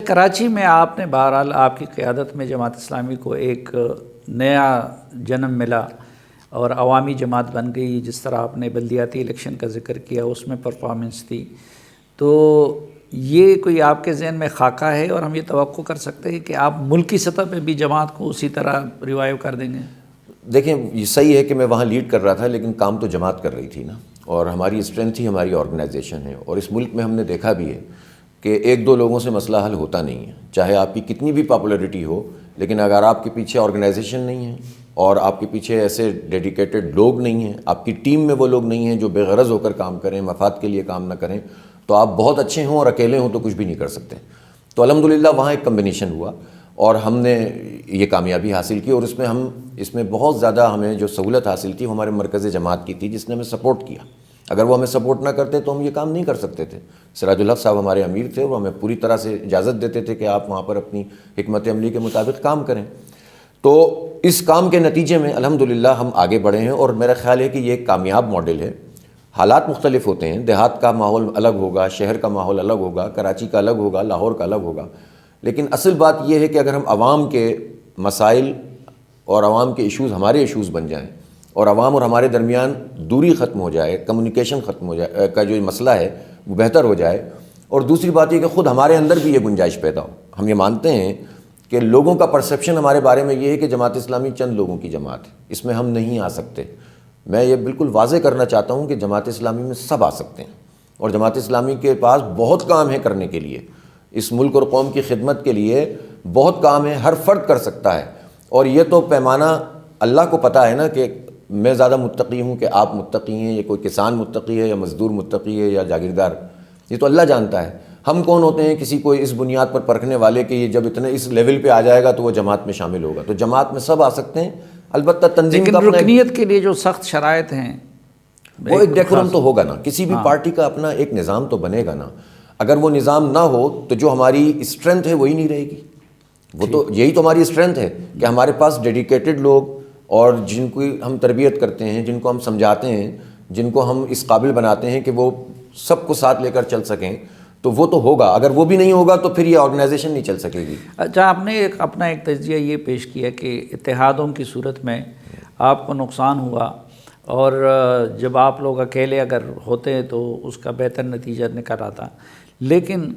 کراچی میں آپ نے بہرحال آپ کی قیادت میں جماعت اسلامی کو ایک نیا جنم ملا اور عوامی جماعت بن گئی. جس طرح آپ نے بلدیاتی الیکشن کا ذکر کیا اس میں پرفارمنس تھی، تو یہ کوئی آپ کے ذہن میں خاکہ ہے اور ہم یہ توقع کر سکتے ہیں کہ آپ ملکی سطح پہ بھی جماعت کو اسی طرح ریوائیو کر دیں گے؟ دیکھیں یہ صحیح ہے کہ میں وہاں لیڈ کر رہا تھا، لیکن کام تو جماعت کر رہی تھی نا، اور ہماری اسٹرینتھ ہی ہماری آرگنائزیشن ہے. اور اس ملک میں ہم نے دیکھا بھی ہے کہ ایک دو لوگوں سے مسئلہ حل ہوتا نہیں ہے، چاہے آپ کی کتنی بھی پاپولیرٹی ہو، لیکن اگر آپ کے پیچھے آرگنائزیشن نہیں ہے اور آپ کے پیچھے ایسے ڈیڈیکیٹڈ لوگ نہیں ہیں، آپ کی ٹیم میں وہ لوگ نہیں ہیں جو بے غرض ہو کر کام کریں، مفاد کے لیے کام نہ کریں، تو آپ بہت اچھے ہوں اور اکیلے ہوں تو کچھ بھی نہیں کر سکتے. تو الحمدللہ وہاں ایک کمبینیشن ہوا اور ہم نے یہ کامیابی حاصل کی. اور اس میں بہت زیادہ ہمیں جو سہولت حاصل تھی وہ ہمارے مرکز جماعت کی تھی، جس نے ہمیں سپورٹ کیا. اگر وہ ہمیں سپورٹ نہ کرتے تو ہم یہ کام نہیں کر سکتے تھے. سراج الحق صاحب ہمارے امیر تھے، وہ ہمیں پوری طرح سے اجازت دیتے تھے کہ آپ وہاں پر اپنی حکمت عملی کے مطابق کام کریں. تو اس کام کے نتیجے میں الحمدللہ ہم آگے بڑھے ہیں، اور میرا خیال ہے کہ یہ ایک کامیاب ماڈل ہے. حالات مختلف ہوتے ہیں، دیہات کا ماحول الگ ہوگا، شہر کا ماحول الگ ہوگا، کراچی کا الگ ہوگا، لاہور کا الگ ہوگا، لیکن اصل بات یہ ہے کہ اگر ہم عوام کے مسائل اور عوام کے ایشوز ہمارے ایشوز بن جائیں اور عوام اور ہمارے درمیان دوری ختم ہو جائے، کمیونیکیشن ختم ہو جائے کا جو مسئلہ ہے وہ بہتر ہو جائے. اور دوسری بات یہ کہ خود ہمارے اندر بھی یہ گنجائش پیدا ہو. ہم یہ مانتے ہیں کہ لوگوں کا پرسیپشن ہمارے بارے میں یہ ہے کہ جماعت اسلامی چند لوگوں کی جماعت ہے، اس میں ہم نہیں آ سکتے. میں یہ بالکل واضح کرنا چاہتا ہوں کہ جماعت اسلامی میں سب آ سکتے ہیں، اور جماعت اسلامی کے پاس بہت کام ہے کرنے کے لیے. اس ملک اور قوم کی خدمت کے لیے بہت کام ہے، ہر فرد کر سکتا ہے. اور یہ تو پیمانہ اللہ کو پتہ ہے نا کہ میں زیادہ متقی ہوں کہ آپ متقی ہیں، یا کوئی کسان متقی ہے یا مزدور متقی ہے یا جاگیردار، یہ تو اللہ جانتا ہے. ہم کون ہوتے ہیں کسی کو اس بنیاد پر پرکھنے والے کہ یہ جب اتنے اس لیول پہ آ جائے گا تو وہ جماعت میں شامل ہوگا. تو جماعت میں سب آ سکتے ہیں، البتہ تنظیم لیکن کا اپنا رکنیت کے لیے جو سخت شرائط ہیں وہ ایک ڈیکورم تو ہوگا نا. کسی بھی پارٹی کا اپنا ایک نظام تو بنے گا نا. اگر وہ نظام نہ ہو تو جو ہماری اسٹرینتھ ہے وہی نہیں رہے گی. وہ تو یہی تو ہماری اسٹرینتھ ہے کہ ہمارے پاس ڈیڈیکیٹڈ لوگ اور جن کی ہم تربیت کرتے ہیں، جن کو ہم سمجھاتے ہیں، جن کو ہم اس قابل بناتے ہیں کہ وہ سب کو ساتھ لے کر چل سکیں، تو وہ تو ہوگا. اگر وہ بھی نہیں ہوگا تو پھر یہ آرگنائزیشن نہیں چل سکے گی. اچھا، آپ نے اپنا ایک تجزیہ یہ پیش کیا کہ اتحادوں کی صورت میں آپ کو نقصان ہوا، اور جب آپ لوگ اکیلے اگر ہوتے تو اس کا بہتر نتیجہ نکل آتا. لیکن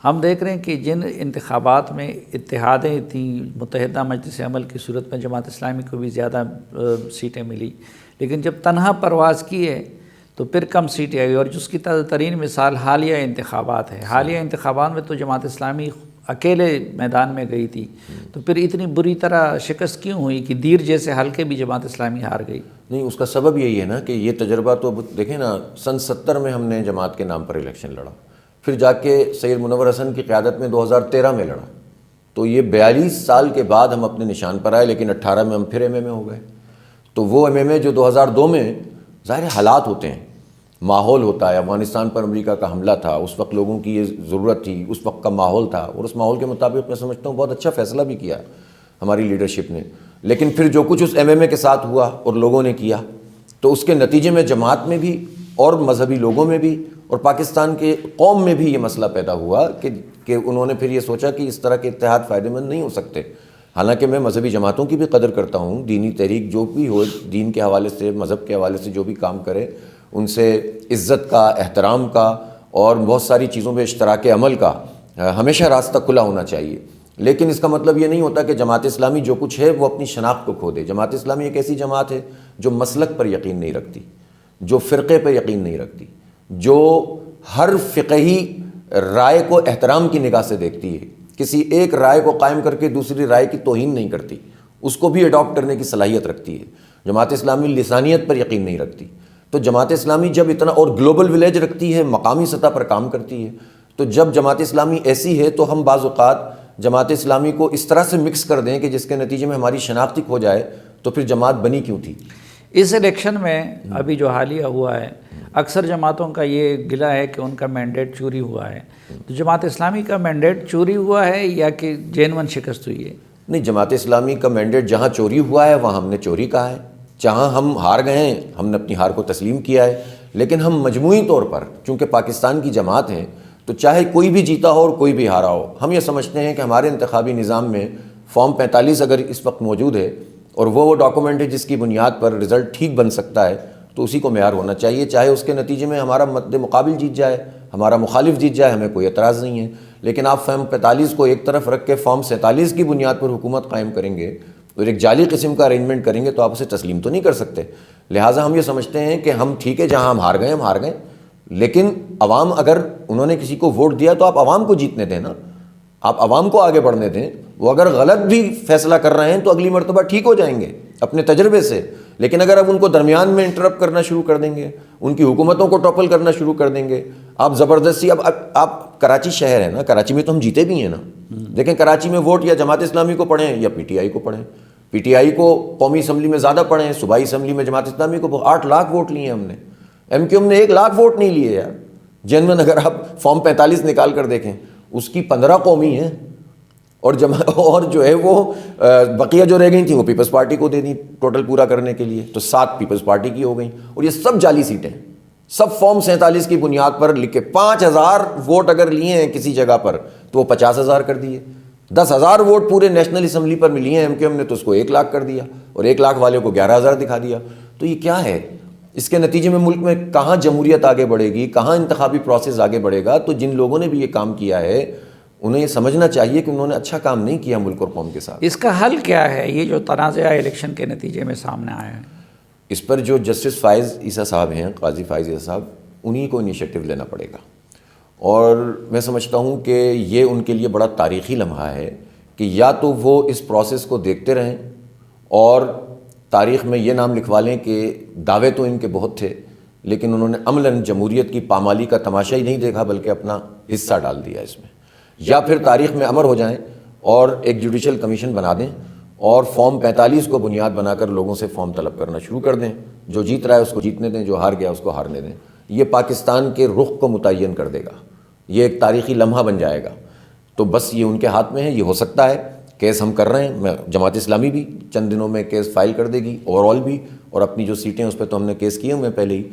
ہم دیکھ رہے ہیں کہ جن انتخابات میں اتحادیں تھیں، متحدہ مجلس عمل کی صورت میں جماعت اسلامی کو بھی زیادہ سیٹیں ملی، لیکن جب تنہا پرواز کی ہے تو پھر کم سیٹیں آئی. اور جس کی تازہ ترین مثال حالیہ انتخابات ہے. حالیہ انتخابات میں تو جماعت اسلامی اکیلے میدان میں گئی تھی، تو پھر اتنی بری طرح شکست کیوں ہوئی کہ دیر جیسے حلقے بھی جماعت اسلامی ہار گئی؟ نہیں، اس کا سبب یہی ہے نا کہ یہ تجربہ تو دیکھیں نا، سن 70 میں ہم نے جماعت کے نام پر الیکشن لڑا، پھر جا کے سید منور حسن کی قیادت میں 2013 میں لڑا. تو یہ 42 سال کے بعد ہم اپنے نشان پر آئے، لیکن 18 میں ہم پھر ایم ایم اے ہو گئے. تو وہ ایم ایم اے جو 2002 میں، ظاہر حالات ہوتے ہیں، ماحول ہوتا ہے. افغانستان پر امریکہ کا حملہ تھا، اس وقت لوگوں کی یہ ضرورت تھی، اس وقت کا ماحول تھا، اور اس ماحول کے مطابق میں سمجھتا ہوں بہت اچھا فیصلہ بھی کیا ہماری لیڈرشپ نے. لیکن پھر جو کچھ اس ایم ایم اے کے ساتھ ہوا اور لوگوں نے کیا، تو اس کے نتیجے میں جماعت میں بھی اور مذہبی لوگوں میں بھی اور پاکستان کے قوم میں بھی یہ مسئلہ پیدا ہوا کہ انہوں نے پھر یہ سوچا کہ اس طرح کے اتحاد فائدہ مند نہیں ہو سکتے. حالانکہ میں مذہبی جماعتوں کی بھی قدر کرتا ہوں، دینی تحریک جو بھی ہو، دین کے حوالے سے، مذہب کے حوالے سے جو بھی کام کرے، ان سے عزت کا، احترام کا اور بہت ساری چیزوں میں اشتراک عمل کا ہمیشہ راستہ کھلا ہونا چاہیے. لیکن اس کا مطلب یہ نہیں ہوتا کہ جماعت اسلامی جو کچھ ہے وہ اپنی شناخت کو کھو دے. جماعت اسلامی ایک ایسی جماعت ہے جو مسلک پر یقین نہیں رکھتی، جو فرقے پر یقین نہیں رکھتی، جو ہر فقہی رائے کو احترام کی نگاہ سے دیکھتی ہے، کسی ایک رائے کو قائم کر کے دوسری رائے کی توہین نہیں کرتی، اس کو بھی اڈاپٹ کرنے کی صلاحیت رکھتی ہے. جماعت اسلامی لسانیت پر یقین نہیں رکھتی. تو جماعت اسلامی جب اتنا، اور گلوبل ولیج رکھتی ہے، مقامی سطح پر کام کرتی ہے. تو جب جماعت اسلامی ایسی ہے تو ہم بعض اوقات جماعت اسلامی کو اس طرح سے مکس کر دیں کہ جس کے نتیجے میں ہماری شناخت کھو جائے، تو پھر جماعت بنی کیوں تھی؟ اس الیکشن میں ابھی جو حالیہ ہوا ہے، اکثر جماعتوں کا یہ گلہ ہے کہ ان کا مینڈیٹ چوری ہوا ہے. تو جماعت اسلامی کا مینڈیٹ چوری ہوا ہے یا کہ جینون شکست ہوئی ہے؟ نہیں، جماعت اسلامی کا مینڈیٹ جہاں چوری ہوا ہے وہاں ہم نے چوری کہا ہے. جہاں ہم ہار گئے ہیں ہم نے اپنی ہار کو تسلیم کیا ہے. لیکن ہم مجموعی طور پر چونکہ پاکستان کی جماعت ہیں تو چاہے کوئی بھی جیتا ہو اور کوئی بھی ہارا ہو، ہم یہ سمجھتے ہیں کہ ہمارے انتخابی نظام میں فارم 45 اگر اس وقت موجود ہے اور وہ ڈاکومنٹ ہے جس کی بنیاد پر رزلٹ ٹھیک بن سکتا ہے تو اسی کو معیار ہونا چاہیے، چاہے اس کے نتیجے میں ہمارا مد مقابل جیت جائے، ہمارا مخالف جیت جائے، ہمیں کوئی اعتراض نہیں ہے۔ لیکن آپ فارم 45 کو ایک طرف رکھ کے فارم 47 کی بنیاد پر حکومت قائم کریں گے اور ایک جعلی قسم کا ارینجمنٹ کریں گے تو آپ اسے تسلیم تو نہیں کر سکتے۔ لہٰذا ہم یہ سمجھتے ہیں کہ ہم ٹھیک ہے، جہاں ہم ہار گئے، لیکن عوام اگر انہوں نے کسی کو ووٹ دیا تو آپ عوام کو جیتنے دیں نا، آپ عوام کو آگے بڑھنے دیں۔ وہ اگر غلط بھی فیصلہ کر رہے ہیں تو اگلی مرتبہ ٹھیک ہو جائیں گے اپنے تجربے سے، لیکن اگر اب ان کو درمیان میں انٹرپٹ کرنا شروع کر دیں گے، ان کی حکومتوں کو ٹاپل کرنا شروع کر دیں گے، آپ زبردستی اب آپ کراچی شہر ہے نا، کراچی میں تو ہم جیتے بھی ہیں نا، لیکن کراچی میں ووٹ یا جماعت اسلامی کو پڑھیں یا پی ٹی آئی کو پڑھیں، پی ٹی آئی کو قومی اسمبلی میں زیادہ پڑھیں، صوبائی اسمبلی میں جماعت اسلامی کو 8 لاکھ ووٹ لیے ہم نے، ایم کیو ایم نے 1 لاکھ ووٹ نہیں لیے یار۔ جنرل اگر آپ فارم 45 نکال کر دیکھیں اس کی 15 قومی ہیں اور جو ہے وہ بقیہ جو رہ گئی تھیں وہ پیپلز پارٹی کو دے دیں ٹوٹل پورا کرنے کے لیے، تو 7 پیپلز پارٹی کی ہو گئیں، اور یہ سب جعلی سیٹیں، سب فارم 47 کی بنیاد پر لکھ کے 5000 ووٹ اگر لیے ہیں کسی جگہ پر تو وہ 50,000 کر دیے، 10,000 ووٹ پورے نیشنل اسمبلی پر ملی ہیں ایم کیو ایم نے تو اس کو 1 لاکھ کر دیا، اور 1 لاکھ والے کو 11,000 دکھا دیا۔ تو یہ کیا ہے؟ اس کے نتیجے میں ملک میں کہاں جمہوریت آگے بڑھے گی، کہاں انتخابی پروسیس آگے بڑھے گا؟ تو جن لوگوں نے بھی یہ کام کیا ہے انہیں یہ سمجھنا چاہیے کہ انہوں نے اچھا کام نہیں کیا ملک اور قوم کے ساتھ۔ اس کا حل کیا ہے یہ جو تنازعہ الیکشن کے نتیجے میں سامنے آیا ہے؟ اس پر جو جسٹس فائز عیسیٰ صاحب ہیں، قاضی فائز عیسیٰ صاحب، انہی کو انیشیٹو لینا پڑے گا، اور میں سمجھتا ہوں کہ یہ ان کے لیے بڑا تاریخی لمحہ ہے کہ یا تو وہ اس پروسیس کو دیکھتے رہیں اور تاریخ میں یہ نام لکھوا لیں کہ دعوے تو ان کے بہت تھے لیکن انہوں نے عملاً جمہوریت کی پامالی کا تماشا ہی نہیں دیکھا بلکہ اپنا حصہ ڈال دیا اس میں، یا پھر تاریخ میں امر ہو جائیں اور ایک جوڈیشل کمیشن بنا دیں اور فارم 45 کو بنیاد بنا کر لوگوں سے فارم طلب کرنا شروع کر دیں، جو جیت رہا ہے اس کو جیتنے دیں، جو ہار گیا اس کو ہارنے دیں۔ یہ پاکستان کے رخ کو متعین کر دے گا، یہ ایک تاریخی لمحہ بن جائے گا۔ تو بس یہ ان کے ہاتھ میں ہے، یہ ہو سکتا ہے۔ کیس ہم کر رہے ہیں، جماعت اسلامی بھی چند دنوں میں کیس فائل کر دے گی اوور آل بھی، اور اپنی جو سیٹیں اس پہ تو ہم نے کیس کیے ہوئے پہلے ہی،